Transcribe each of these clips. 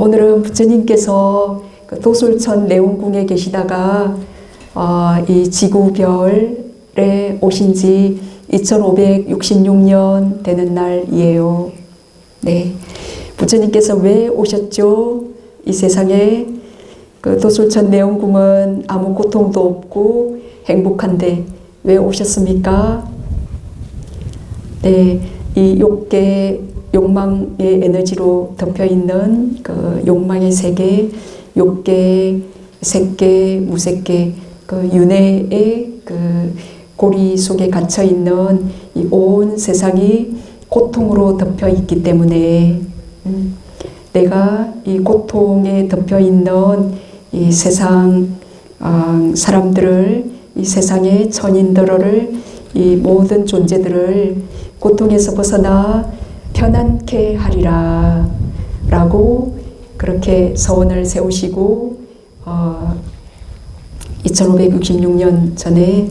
오늘은 부처님께서 그 도솔천 내원궁에 계시다가 이 지구별에 오신 지 2566년 되는 날이에요. 네, 부처님께서 왜 오셨죠? 이 세상에 그 도솔천 내원궁은 아무 고통도 없고 행복한데 왜 오셨습니까? 네, 이 욕망의 에너지로 덮여있는 그 욕망의 세계, 욕계, 색계, 무색계, 그 윤회의 그 고리 속에 갇혀있는 이 온 세상이 고통으로 덮여있기 때문에 내가 이 고통에 덮여있는 이 세상 사람들을, 이 세상의 천인들을, 이 모든 존재들을 고통에서 벗어나 편안케 하리라 라고 그렇게 서원을 세우시고 2566년 전에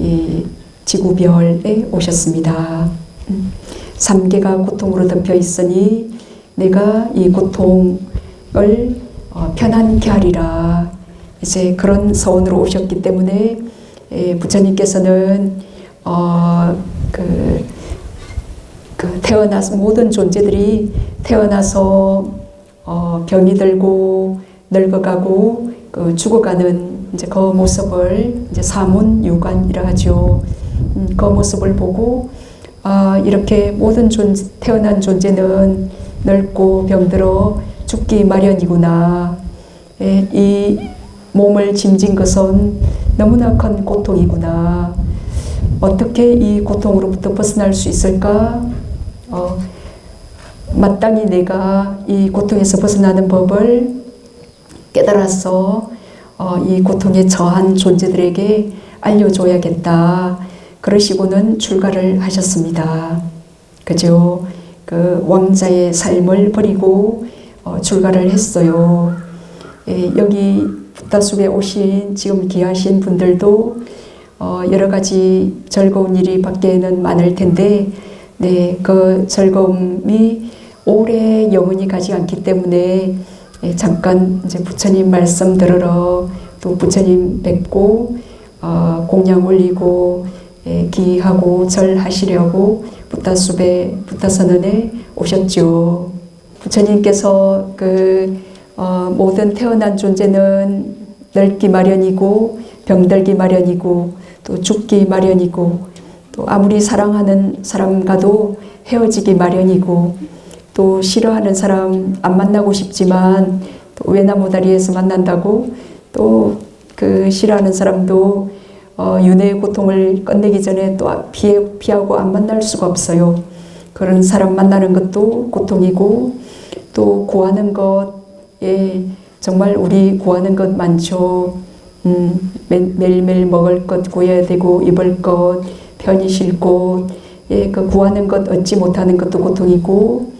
이 지구별에 오셨습니다. 3계가 고통으로 덮여 있으니 내가 이 고통을 편안케 하리라, 이제 그런 서원으로 오셨기 때문에 부처님께서는 태어나서 모든 존재들이 태어나서 병이 들고 늙어가고 죽어가는 이제 그 모습을 이제 사문유관이라 하죠. 그 모습을 보고 이렇게 모든 태어난 존재는 늙고 병들어 죽기 마련이구나. 이 몸을 짐진 것은 너무나 큰 고통이구나. 어떻게 이 고통으로부터 벗어날 수 있을까? 마땅히 내가 이 고통에서 벗어나는 법을 깨달아서 이 고통에 처한 존재들에게 알려줘야겠다. 그러시고는 출가를 하셨습니다. 그죠? 그 왕자의 삶을 버리고 출가를 했어요. 여기 붓다숲에 오신 지금 귀하신 분들도 여러 가지 즐거운 일이 밖에는 많을 텐데, 네, 그 즐거움이 오래 영원히 가지 않기 때문에 잠깐 이제 부처님 말씀 들으러 또 부처님 뵙고 공양 올리고 기하고 절하시려고 붓다숲에 붓다선언에 오셨죠. 부처님께서 그 모든 태어난 존재는 늙기 마련이고 병들기 마련이고 또 죽기 마련이고 또 아무리 사랑하는 사람과도 헤어지기 마련이고 또 싫어하는 사람 안 만나고 싶지만 또 외나무 다리에서 만난다고 또 그 싫어하는 사람도 윤회의 고통을 끝내기 전에 또 피하고 안 만날 수가 없어요. 그런 사람 만나는 것도 고통이고 또 구하는 것에 정말 우리 구하는 것 많죠. 매일매일 먹을 것 구해야 되고 입을 것 편히 쉴 곳, 그 구하는 것 얻지 못하는 것도 고통이고,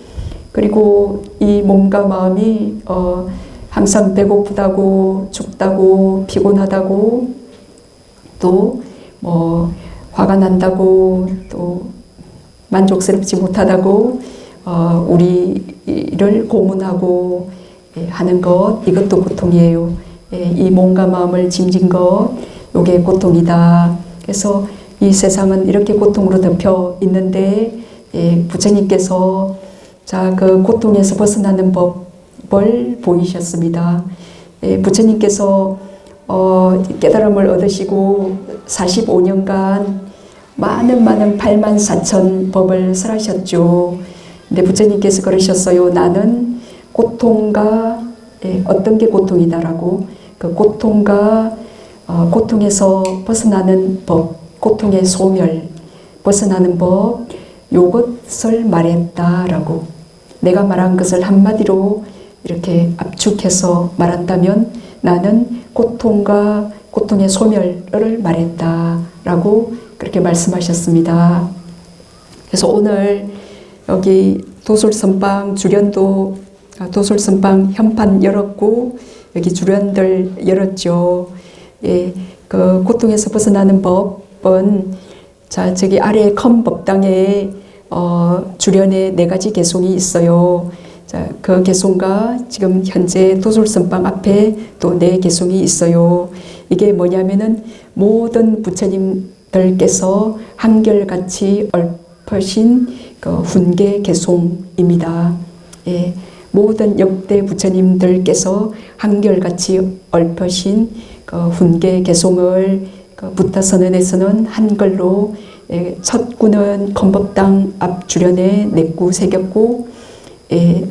그리고 이 몸과 마음이 항상 배고프다고 춥다고 피곤하다고 또 뭐 화가 난다고 또 만족스럽지 못하다고 우리를 고문하고 하는 것, 이것도 고통이에요. 이 몸과 마음을 짐진 것, 이게 고통이다. 그래서 이 세상은 이렇게 고통으로 덮여 있는데 부처님께서 그 고통에서 벗어나는 법을 보이셨습니다. 부처님께서 깨달음을 얻으시고 45년간 많은 84,000 법을 설하셨죠. 근데 부처님께서 그러셨어요. 나는 고통과 어떤 게 고통이다라고, 그 고통과 고통에서 벗어나는 법, 고통의 소멸, 벗어나는 법, 요것을 말했다라고. 내가 말한 것을 한마디로 이렇게 압축해서 말한다면 나는 고통과 고통의 소멸을 말했다라고 그렇게 말씀하셨습니다. 그래서 오늘 여기 도솔선방 주련도 도솔선방 현판 열었고 여기 주련들 열었죠. 그 고통에서 벗어나는 법은 저기 아래 큰 법당에 주련에 4가지 개송이 있어요. 자, 그 개송과 지금 현재 도솔선방 앞에 또 네 개송이 있어요. 이게 뭐냐면은 모든 부처님들께서 한결같이 얽혀진 그 훈계 개송입니다. 예, 모든 역대 부처님들께서 한결같이 얽혀진 그 훈계 개송을 그 부타 선언에서는 한글로 첫 구는 건법당 앞 주련에 내구 새겼고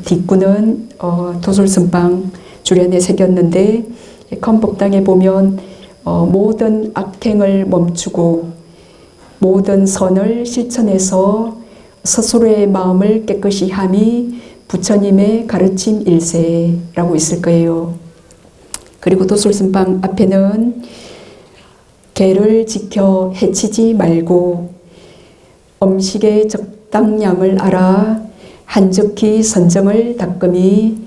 뒷구는 도솔선방 주련에 새겼는데 건법당에 보면 모든 악행을 멈추고 모든 선을 실천해서 스스로의 마음을 깨끗이 함이 부처님의 가르침 일세라고 있을 거예요. 그리고 도솔선방 앞에는 계를 지켜 해치지 말고 음식의 적당량을 알아 한적히 선정을 닦음이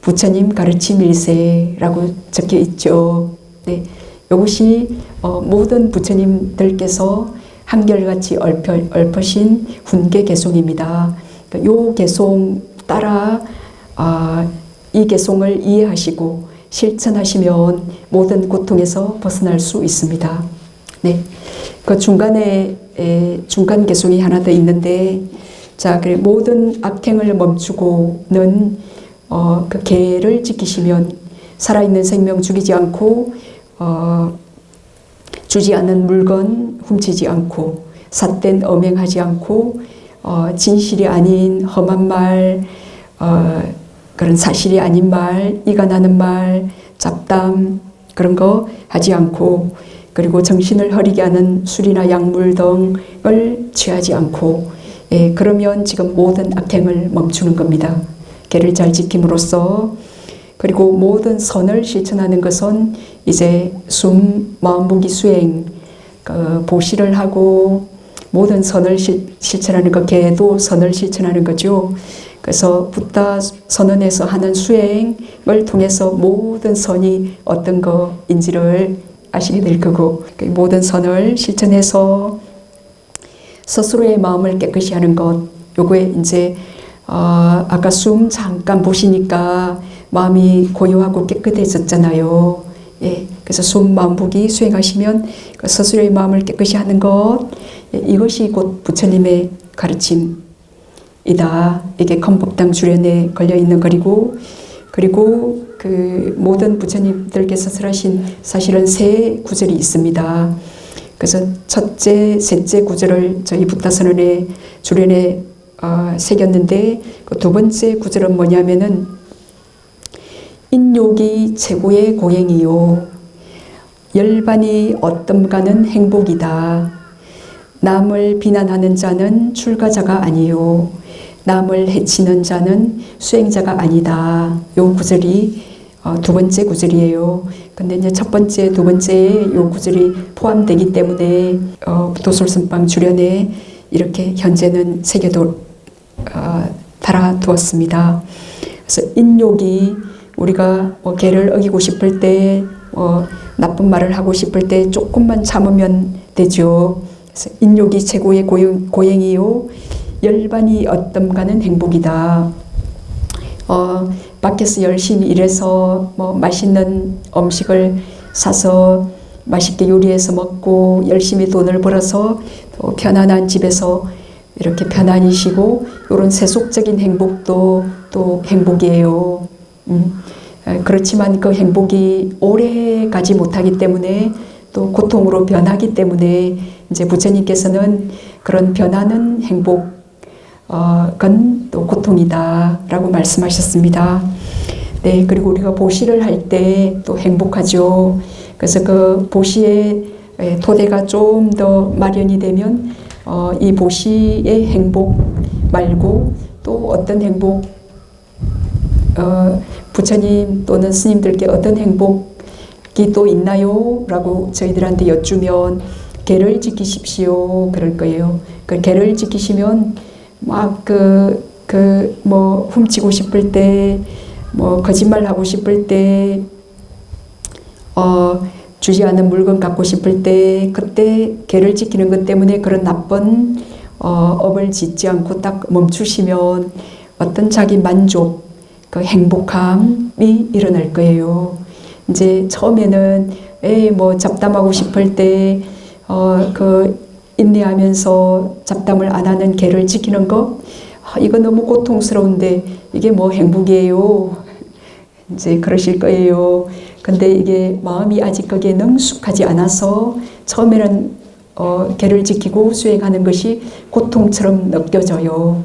부처님 가르침 일세라고 적혀 있죠. 네, 이것이 모든 부처님들께서 한결같이 얽혀진 훈계 개송입니다. 이 개송 따라 이 개송을 이해하시고 실천하시면 모든 고통에서 벗어날 수 있습니다. 네, 그 중간에 중간 개송이 하나 더 있는데, 자, 그래 모든 악행을 멈추고는 그 계를 지키시면 살아있는 생명 죽이지 않고 주지 않는 물건 훔치지 않고 삿된 엄행하지 않고 진실이 아닌 험한 말 그런 사실이 아닌 말, 이간하는 말, 잡담 그런 거 하지 않고 그리고 정신을 흐리게 하는 술이나 약물 등을 취하지 않고 그러면 지금 모든 악행을 멈추는 겁니다. 계를 잘 지킴으로써 그리고 모든 선을 실천하는 것은 이제 숨, 마음무기 수행, 보시를 하고 모든 선을 실천하는 것, 계도 선을 실천하는 거죠. 그래서 부타 선언에서 하는 수행을 통해서 모든 선이 어떤 거인지를 아시게 될 거고 모든 선을 실천해서 스스로의 마음을 깨끗이 하는 것, 요거에 이제 아까 숨 잠깐 보시니까 마음이 고요하고 깨끗해졌잖아요. 예, 그래서 숨 마음보기 수행하시면 그 스스로의 마음을 깨끗이 하는 것, 이것이 곧 부처님의 가르침이다. 이게 건법당 주련에 걸려 있는 거리고, 그리고 그 모든 부처님들께서 설하신 사실은 세 구절이 있습니다. 그래서 첫째, 셋째 구절을 저희 부타선언의 주련에 새겼는데 그 두 번째 구절은 뭐냐면은 인욕이 최고의 고행이요 열반이 어떤가는 행복이다. 남을 비난하는 자는 출가자가 아니요 남을 해치는 자는 수행자가 아니다. 요 구절이 두 번째 구절이에요. 근데 이제 첫 번째, 두 번째에 요 구절이 포함되기 때문에 도솔선방 주련에 이렇게 현재는 새겨도 달아두었습니다. 그래서 인욕이 우리가 계를 어기고 싶을 때, 나쁜 말을 하고 싶을 때 조금만 참으면 되죠. 그래서 인욕이 최고의 고행이요 열반이 어떤가는 행복이다. 밖에서 열심히 일해서 맛있는 음식을 사서 맛있게 요리해서 먹고 열심히 돈을 벌어서 또 편안한 집에서 이렇게 편안히 쉬고 이런 세속적인 행복도 또 행복이에요. 그렇지만 그 행복이 오래 가지 못하기 때문에 또 고통으로 변하기 때문에 이제 부처님께서는 그런 변하는 행복 그건 또 고통이다라고 말씀하셨습니다. 네, 그리고 우리가 보시를 할 때 또 행복하죠. 그래서 그 보시의 토대가 좀 더 마련이 되면 이 보시의 행복 말고 또 어떤 행복, 부처님 또는 스님들께 어떤 행복이 또 있나요? 라고 저희들한테 여쭈면 계를 지키십시오. 그럴 거예요. 그 계를 지키시면 막 훔치고 싶을 때, 거짓말 하고 싶을 때, 주지 않은 물건 갖고 싶을 때, 그때 계를 지키는 것 때문에 그런 나쁜 업을 짓지 않고 딱 멈추시면 어떤 자기 만족, 그 행복함이 일어날 거예요. 이제 처음에는 뭐 잡담하고 싶을 때 그 인내하면서 잡담을 안 하는 계를 지키는 거, 이거 너무 고통스러운데 이게 뭐 행복이에요. 이제 그러실 거예요. 근데 이게 마음이 아직 거기에 능숙하지 않아서 처음에는 계를 지키고 수행하는 것이 고통처럼 느껴져요.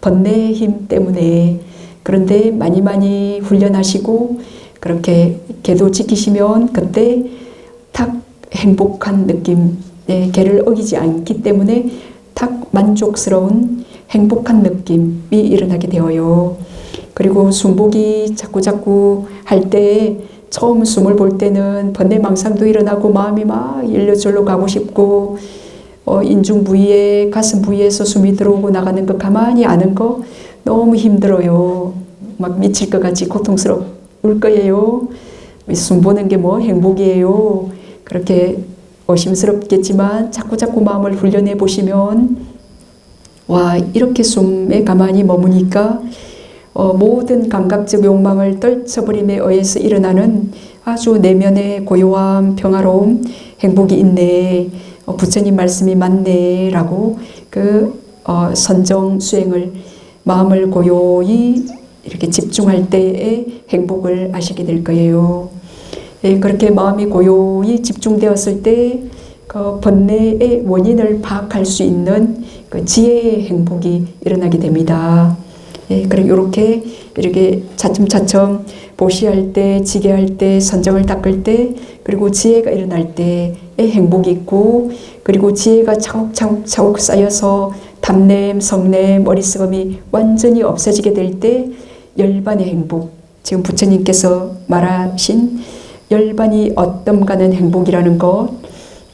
번뇌의 힘 때문에. 그런데 많이 훈련하시고 그렇게 계도 지키시면 그때 탁 행복한 느낌, 계를 어기지 않기 때문에 탁 만족스러운 행복한 느낌이 일어나게 되어요. 그리고 숨보기 자꾸 할 때 처음 숨을 볼 때는 번뇌망상도 일어나고 마음이 막 일로절로 가고 싶고 인중 부위에 가슴 부위에서 숨이 들어오고 나가는 거 가만히 아는 거 너무 힘들어요. 막 미칠 것 같이 고통스러울 거예요. 숨 보는 게 뭐 행복이에요. 그렇게 의심스럽겠지만 자꾸 마음을 훈련해 보시면 와, 이렇게 숨에 가만히 머무니까 모든 감각적 욕망을 떨쳐버림에 의해서 일어나는 아주 내면의 고요함, 평화로움, 행복이 있네. 부처님 말씀이 맞네. 라고 그 선정 수행을 마음을 고요히 이렇게 집중할 때의 행복을 아시게 될 거예요. 그렇게 마음이 고요히 집중되었을 때 그 번뇌의 원인을 파악할 수 있는 그 지혜의 행복이 일어나게 됩니다. 그리고 이렇게 차츰차츰 보시할 때, 지게할 때, 선정을 닦을 때, 그리고 지혜가 일어날 때의 행복이 있고, 그리고 지혜가 차곡차곡 쌓여서 담냄, 성냄, 어리석음이 완전히 없어지게 될 때 열반의 행복, 지금 부처님께서 말하신 열반이 어떤 가는 행복이라는 것,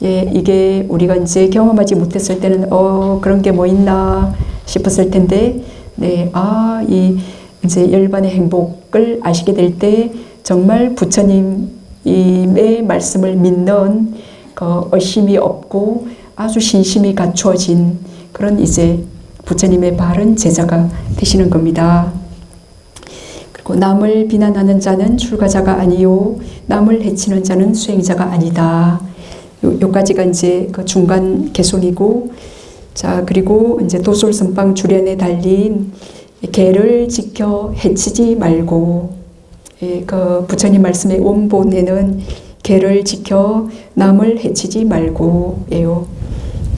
이게 우리가 이제 경험하지 못했을 때는 그런 게 뭐 있나 싶었을 텐데, 이 이제 열반의 행복을 아시게 될 때 정말 부처님의 말씀을 믿는 그 의심이 없고 아주 신심이 갖추어진 그런 이제 부처님의 바른 제자가 되시는 겁니다. 그리고 남을 비난하는 자는 출가자가 아니요, 남을 해치는 자는 수행자가 아니다. 요까지가 이제 그 중간 개송이고, 자, 그리고 이제 도솔선방 주련에 달린 계를 지켜 해치지 말고, 그 부처님 말씀의 원본에는 계를 지켜 남을 해치지 말고예요.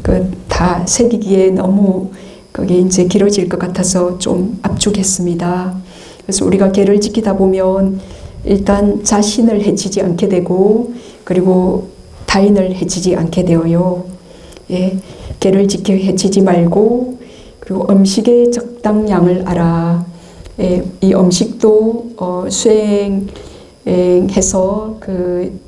그 다 새기기에 너무 그게 이제 길어질 것 같아서 좀 압축했습니다. 그래서 우리가 계를 지키다 보면 일단 자신을 해치지 않게 되고, 그리고 타인을 해치지 않게 되어요. 계를 지켜 해치지 말고, 그리고 음식의 적당량을 알아. 이 음식도 수행해서 그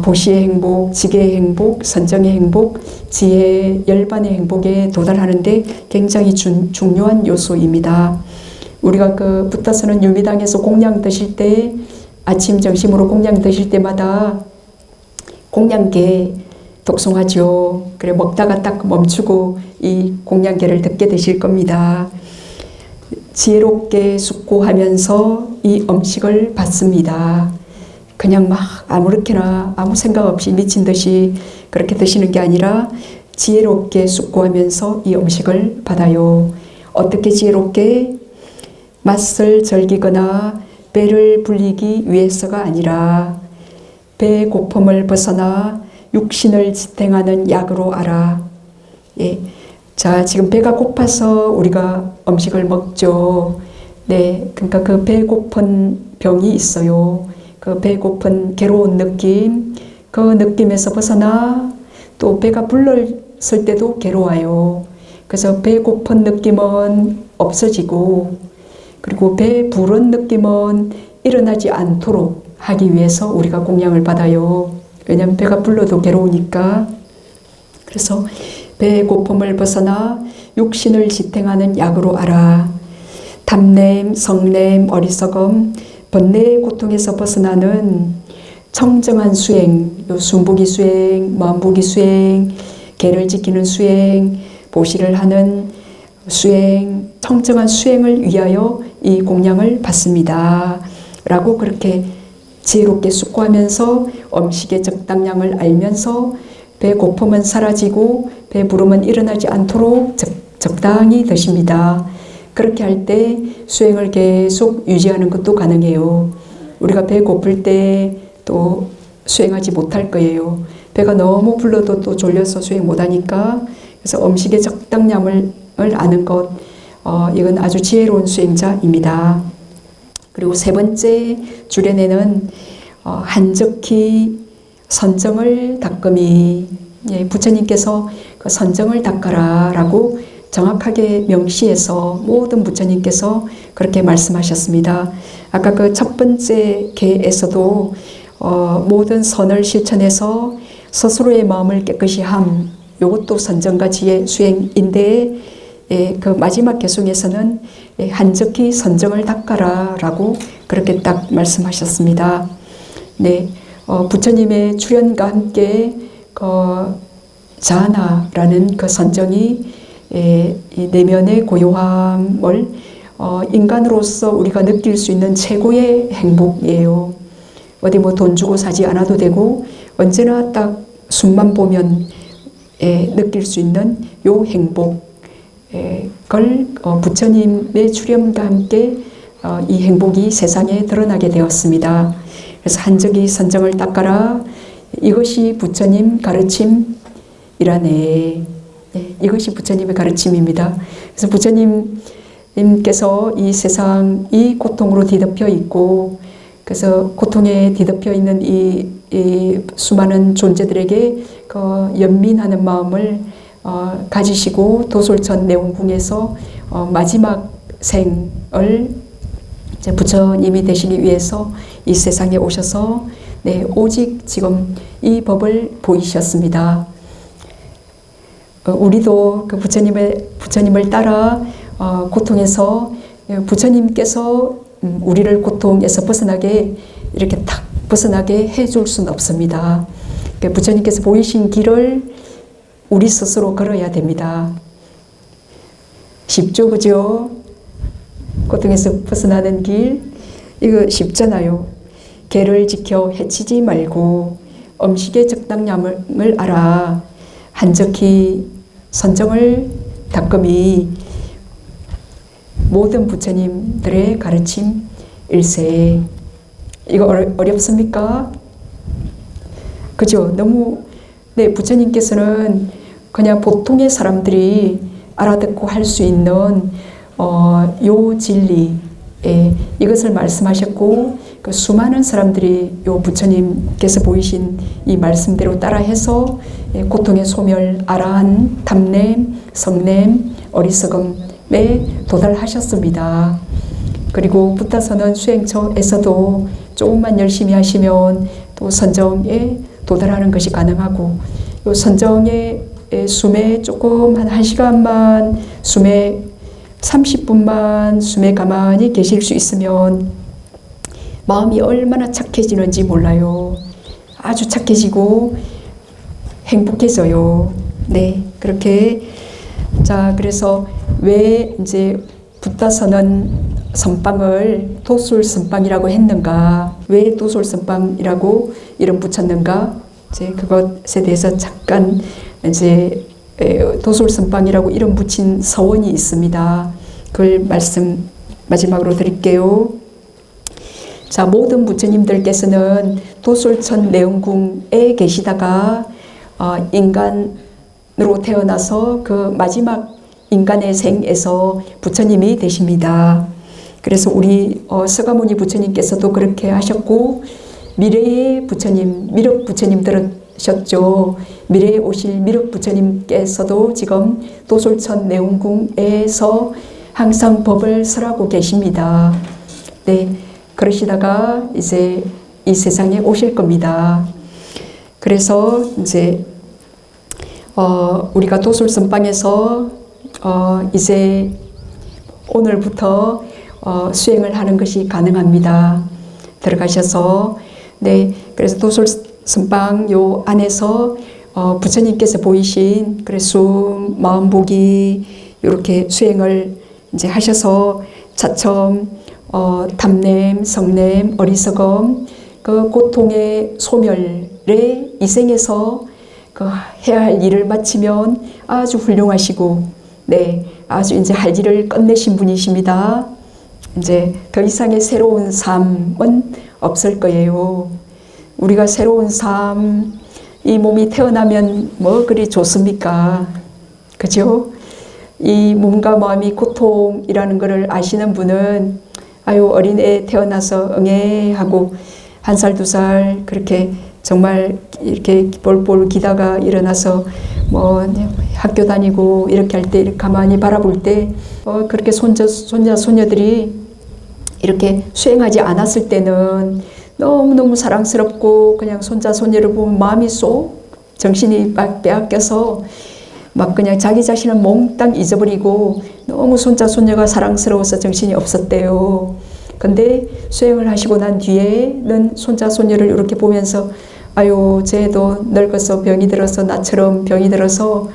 보시의 행복, 지게의 행복, 선정의 행복, 지혜, 열반의 행복에 도달하는데 굉장히 중요한 요소입니다. 우리가 그 붙어서는 유미당에서 공양 드실 때, 아침 점심으로 공양 드실 때마다 공양계 독송하죠. 그래 먹다가 딱 멈추고 이 공양계를 듣게 되실 겁니다. 지혜롭게 숙고하면서 이 음식을 받습니다. 그냥 막 아무렇게나 아무 생각 없이 미친 듯이 그렇게 드시는 게 아니라 지혜롭게 숙고하면서 이 음식을 받아요. 어떻게 지혜롭게? 맛을 즐기거나 배를 불리기 위해서가 아니라 배 고픔을 벗어나 육신을 지탱하는 약으로 알아. 자, 지금 배가 고파서 우리가 음식을 먹죠. 그러니까 그 배고픈 병이 있어요. 그 배고픈 괴로운 느낌, 그 느낌에서 벗어나 또 배가 불렀을 때도 괴로워요. 그래서 배고픈 느낌은 없어지고, 그리고 배 부른 느낌은 일어나지 않도록 하기 위해서 우리가 공양을 받아요. 왜냐하면 배가 불러도 괴로우니까. 그래서 배의 고픔을 벗어나 육신을 지탱하는 약으로 알아. 담냄, 성냄, 어리석음, 번뇌의 고통에서 벗어나는 청정한 수행, 숨보기 수행, 마음보기 수행, 계를 지키는 수행, 보시를 하는 수행, 청정한 수행을 위하여 이 공양을 받습니다. 라고 그렇게 지혜롭게 숙고하면서 음식의 적당량을 알면서 배고픔은 사라지고 배부름은 일어나지 않도록 적당히 드십니다. 그렇게 할 때 수행을 계속 유지하는 것도 가능해요. 우리가 배고플 때 또 수행하지 못할 거예요. 배가 너무 불러도 또 졸려서 수행 못하니까. 그래서 음식의 적당량을 아는 것, 이건 아주 지혜로운 수행자입니다. 그리고 세 번째 주례내는 한적히 선정을 닦음이, 예, 부처님께서 그 선정을 닦아라 라고 정확하게 명시해서 모든 부처님께서 그렇게 말씀하셨습니다. 아까 그 첫 번째 계에서도 모든 선을 실천해서 스스로의 마음을 깨끗이 함, 이것도 선정과 지혜 수행인데, 예, 그 마지막 계송에서는 예, 한적히 선정을 닦아라 라고 그렇게 딱 말씀하셨습니다. 네, 부처님의 출현과 함께 그 자나라는 그 선정이 예, 이 내면의 고요함을 인간으로서 우리가 느낄 수 있는 최고의 행복이에요. 어디 뭐 돈 주고 사지 않아도 되고 언제나 딱 숨만 보면 느낄 수 있는 요 행복, 걸 부처님의 출현과 함께 이 행복이 세상에 드러나게 되었습니다. 그래서 한적이 선정을 닦아라, 이것이 부처님 가르침이라네. 이것이 부처님의 가르침입니다. 그래서 부처님께서 이 세상이 고통으로 뒤덮여 있고, 그래서 고통에 뒤덮여 있는 이 수많은 존재들에게 그 연민하는 마음을 가지시고 도솔천 내원궁에서 마지막 생을 이제 부처님이 되시기 위해서 이 세상에 오셔서 네, 오직 지금 이 법을 보이셨습니다. 우리도 그 부처님을 따라 고통에서, 부처님께서 우리를 고통에서 벗어나게 이렇게 탁 벗어나게 해줄 수는 없습니다. 부처님께서 보이신 길을 우리 스스로 걸어야 됩니다. 쉽죠, 그죠? 고통에서 벗어나는 길, 이거 쉽잖아요. 개를 지켜 해치지 말고 음식의 적당량을 알아. 한적히 선정을 닦음이 모든 부처님들의 가르침 일세. 이거 어렵습니까? 그죠? 너무, 네, 부처님께서는 그냥 보통의 사람들이 알아듣고 할 수 있는 요 진리, 이것을 말씀하셨고, 그 수많은 사람들이 요 부처님께서 보이신 이 말씀대로 따라해서 고통의 소멸, 아라한, 탐냄, 성냄, 어리석음에 도달하셨습니다. 그리고 부타선언 수행처에서도 조금만 열심히 하시면 또 선정에 도달하는 것이 가능하고, 요 선정의 숨에 조금 한 1시간만 숨에 30분만 숨에 가만히 계실 수 있으면 마음이 얼마나 착해지는지 몰라요. 아주 착해지고 행복해져요. 네, 그렇게. 자, 그래서 왜 이제 부타선언 선방을 도솔선방이라고 했는가? 왜 도솔선방이라고 이름 붙였는가? 이제 그것에 대해서 잠깐 이제 도솔선방이라고 이름 붙인 서원이 있습니다. 그걸 말씀 마지막으로 드릴게요. 자, 모든 부처님들께서는 도솔천 내원궁에 계시다가 인간으로 태어나서 그 마지막 인간의 생에서 부처님이 되십니다. 그래서 우리 서가모니 부처님께서도 그렇게 하셨고, 미래의 부처님, 미륵 부처님 들으셨죠. 미래에 오실 미륵 부처님께서도 지금 도솔천 내원궁에서 항상 법을 설하고 계십니다. 네, 그러시다가 이제 이 세상에 오실 겁니다. 그래서 이제 우리가 도솔선방에서 이제 오늘부터 수행을 하는 것이 가능합니다. 들어가셔서, 네, 그래서 도솔선방 요 안에서 부처님께서 보이신 그래 숨, 마음 보기 이렇게 수행을 이제 하셔서 차첨, 담냄, 성냄, 어리석음, 그 고통의 소멸에 이 생에서 그 해야 할 일을 마치면 아주 훌륭하시고, 네, 아주 이제 할 일을 끝내신 분이십니다. 이제 더 이상의 새로운 삶은 없을 거예요. 우리가 새로운 삶, 이 몸이 태어나면 뭐 그리 좋습니까? 그죠? 이 몸과 마음이 고통이라는 것을 아시는 분은 아유 어린애 태어나서 응애 하고 1살, 2살 그렇게 정말 이렇게 볼볼 기다가 일어나서 뭐 학교 다니고 이렇게 할 때 이렇게 가만히 바라볼 때 그렇게 손자, 소녀들이 이렇게 수행하지 않았을 때는 너무너무 사랑스럽고 그냥 손자, 소녀를 보면 마음이 쏙 정신이 막 빼앗겨서 막 그냥 자기 자신을 몽땅 잊어버리고 너무 손자, 소녀가 사랑스러워서 정신이 없었대요. 근데 수행을 하시고 난 뒤에는 손자, 소녀를 이렇게 보면서 아유 쟤도 늙어서 병이 들어서 나처럼 병이 들어서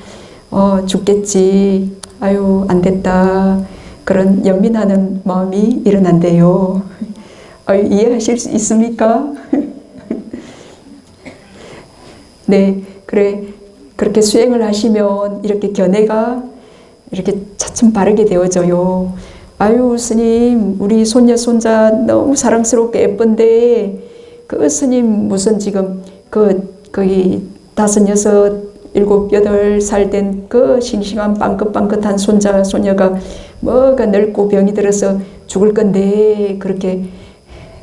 죽겠지. 아유 안 됐다. 그런 연민하는 마음이 일어난대요. 이해하실 수 있습니까? 네, 그래 그렇게 수행을 하시면 이렇게 견해가 이렇게 차츰 바르게 되어져요. 아유 스님 우리 손녀 손자 너무 사랑스럽고 예쁜데 그 스님 무슨 지금 거기 5, 6, 7, 8살 된 그 싱싱한 빵긋빵긋한 손자 소녀가 뭐가 늙고 병이 들어서 죽을 건데 그렇게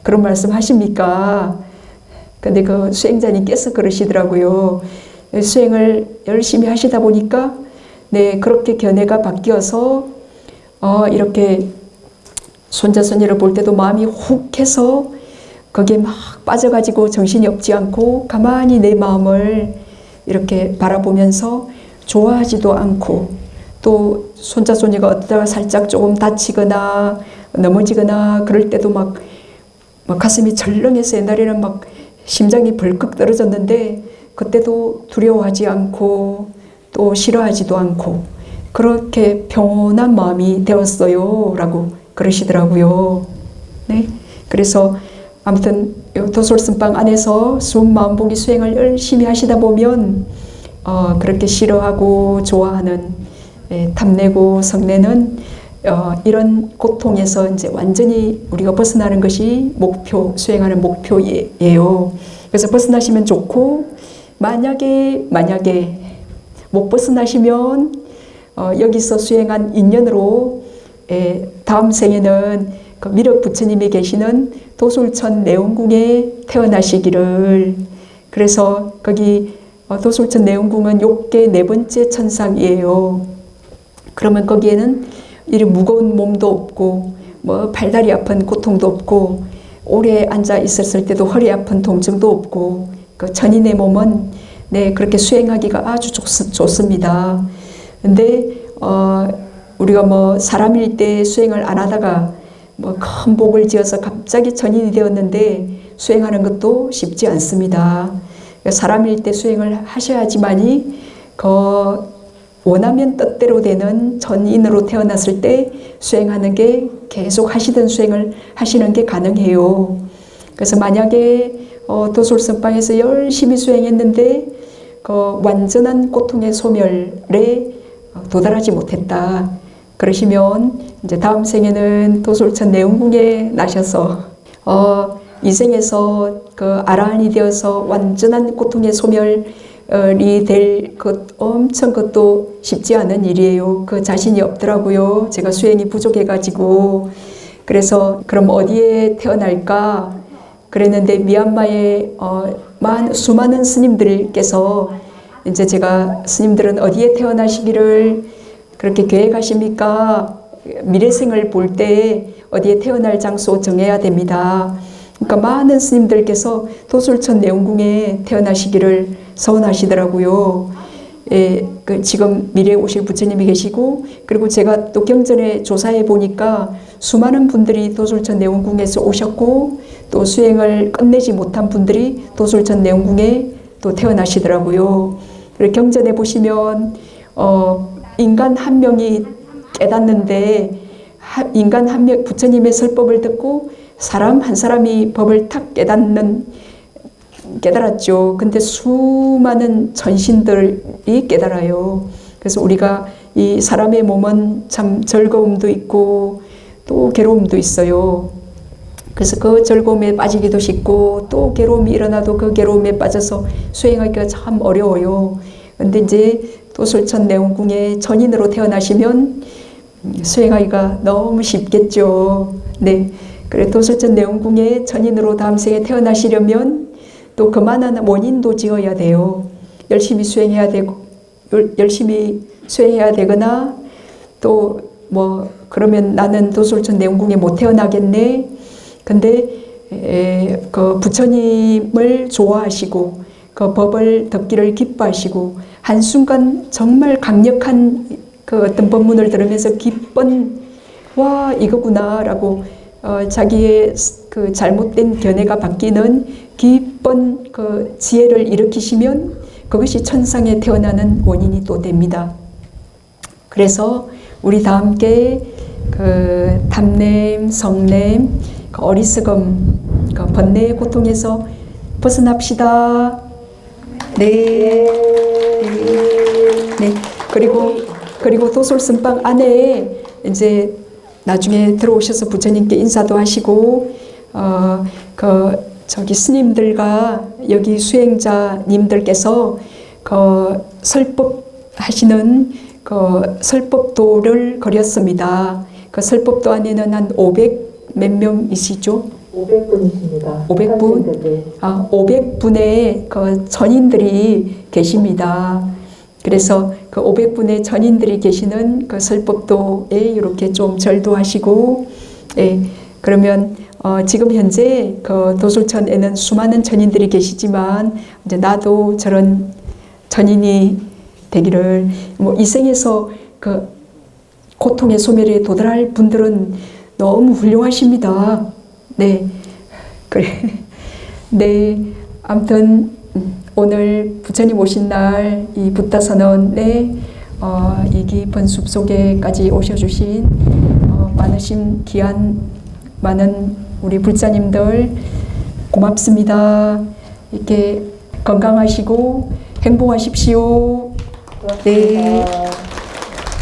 그런 말씀 하십니까? 근데 그 수행자님께서 그러시더라고요. 수행을 열심히 하시다 보니까 네 그렇게 견해가 바뀌어서 이렇게 손자 손녀를 볼 때도 마음이 훅 해서 거기에 막 빠져가지고 정신이 없지 않고 가만히 내 마음을 이렇게 바라보면서 좋아하지도 않고 또 손자 손녀가 어쩌다가 살짝 조금 다치거나 넘어지거나 그럴 때도 막 가슴이 절렁해서 옛날에는 막 심장이 벌컥 떨어졌는데 그때도 두려워하지 않고 또 싫어하지도 않고 그렇게 평온한 마음이 되었어요 라고 그러시더라고요. 네, 그래서 아무튼 도솔선방 안에서 숨마음보기 수행을 열심히 하시다 보면 그렇게 싫어하고 좋아하는 탐내고 성내는 이런 고통에서 이제 완전히 우리가 벗어나는 것이 목표, 수행하는 목표예요. 그래서 벗어나시면 좋고 만약에 못 벗어나시면 여기서 수행한 인연으로 다음 생에는 그 미륵 부처님이 계시는 도솔천 내원궁에 태어나시기를. 그래서 거기 도솔천 내원궁은 욕계 4번째 천상이에요. 그러면 거기에는 이런 무거운 몸도 없고 뭐 발다리 아픈 고통도 없고 오래 앉아 있었을 때도 허리 아픈 통증도 없고 그 천인의 몸은 네 그렇게 수행하기가 아주 좋습니다. 근데 우리가 뭐 사람일 때 수행을 안 하다가 뭐 큰 복을 지어서 갑자기 천인이 되었는데 수행하는 것도 쉽지 않습니다. 사람일 때 수행을 하셔야지만이 원하면 뜻대로 되는 천인으로 태어났을 때 수행하는 게 계속 하시던 수행을 하시는 게 가능해요. 그래서 만약에 도솔선방에서 열심히 수행했는데 그 완전한 고통의 소멸에 도달하지 못했다. 그러시면 이제 다음 생에는 도솔천 내원궁에 나셔서 이 생에서 그 아라한이 되어서 완전한 고통의 소멸이 될 것 엄청 그것도 쉽지 않은 일이에요. 그 자신이 없더라고요. 제가 수행이 부족해가지고. 그래서 그럼 어디에 태어날까? 그랬는데 미얀마에 수많은 스님들께서 이제 제가 스님들은 어디에 태어나시기를 그렇게 계획하십니까? 미래생을 볼 때 어디에 태어날 장소 정해야 됩니다. 그러니까 많은 스님들께서 도솔천 내원궁에 태어나시기를 서원하시더라고요. 지금 미래에 오실 부처님이 계시고 그리고 제가 또 경전에 조사해 보니까 수많은 분들이 도솔천 내원궁에서 오셨고 또 수행을 끝내지 못한 분들이 도솔천 내원궁에 또 태어나시더라고요. 그리고 경전에 보시면 인간 한 명이 깨닫는데 인간 한 명, 부처님의 설법을 듣고 사람 한 사람이 법을 탁 깨달았죠. 근데 수많은 전신들이 깨달아요. 그래서 우리가 이 사람의 몸은 참 즐거움도 있고 또 괴로움도 있어요. 그래서 그 즐거움에 빠지기도 쉽고 또 괴로움이 일어나도 그 괴로움에 빠져서 수행하기가 참 어려워요. 근데 이제 도솔천 내원궁의 전인으로 태어나시면 수행하기가 너무 쉽겠죠. 네. 그래 도솔천 내원궁의 전인으로 다음 생에 태어나시려면 또 그만한 원인도 지어야 돼요. 열심히 수행해야 되고, 열심히 수행해야 되거나 또 뭐 그러면 나는 도솔천 내원궁에 못 태어나겠네. 근데 그 부처님을 좋아하시고 그 법을 듣기를 기뻐하시고 한순간 정말 강력한 그 어떤 법문을 들으면서 기쁜 와 이거구나라고 자기의 그 잘못된 견해가 바뀌는 기쁜 그 지혜를 일으키시면 그것이 천상에 태어나는 원인이 또 됩니다. 그래서 우리 다 함께 그 탐냄, 성냄, 그 어리석음, 그 번뇌의 고통에서 벗어납시다. 네. 네. 그리고 도솔선방 안에 이제 나중에 들어오셔서 부처님께 인사도 하시고 저기 스님들과 여기 수행자님들께서 그 설법하시는 그 설법도를 거렸습니다. 그 설법도 안에는 한 500 몇 명이시죠? 500분이십니다. 500분? 500분의 그 전인들이 계십니다. 그래서 그 500분의 전인들이 계시는 그 설법도에 이렇게 좀 절도 하시고, 예, 그러면 지금 현재 그 도솔천에는 수많은 전인들이 계시지만 이제 나도 저런 전인이 되기를 뭐 이 생에서 그 고통의 소멸에 도달할 분들은 너무 훌륭하십니다. 네, 그래. 네, 아무튼 오늘 부처님 오신 날 이 붓다선언에 이 깊은 숲속에까지 오셔주신 많으신 귀한 많은 우리 불자님들 고맙습니다. 이렇게 건강하시고 행복하십시오. 고맙습니다. 네.